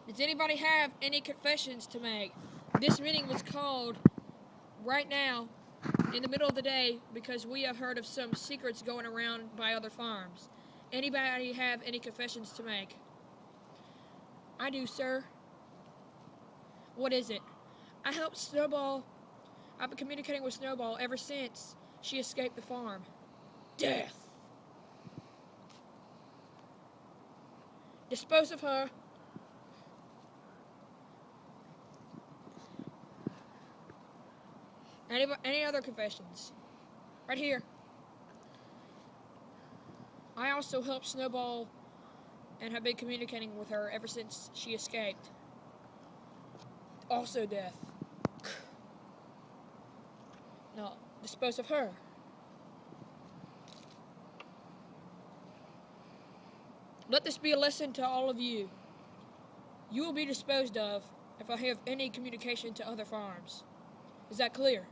Does anybody have any confessions to make? This meeting was called right now in the middle of the day because we have heard of some secrets going around by other farms. Anybody have any confessions to make? I do, sir. What is it? I helped Snowball. I've been communicating with Snowball ever since she escaped the farm. Death. Dispose of her. Any other confessions? Right here. I also helped Snowball and have been communicating with her ever since she escaped. Also death. No, dispose of her. Let this be a lesson to all of you. You will be disposed of if I have any communication to other farms. Is that clear?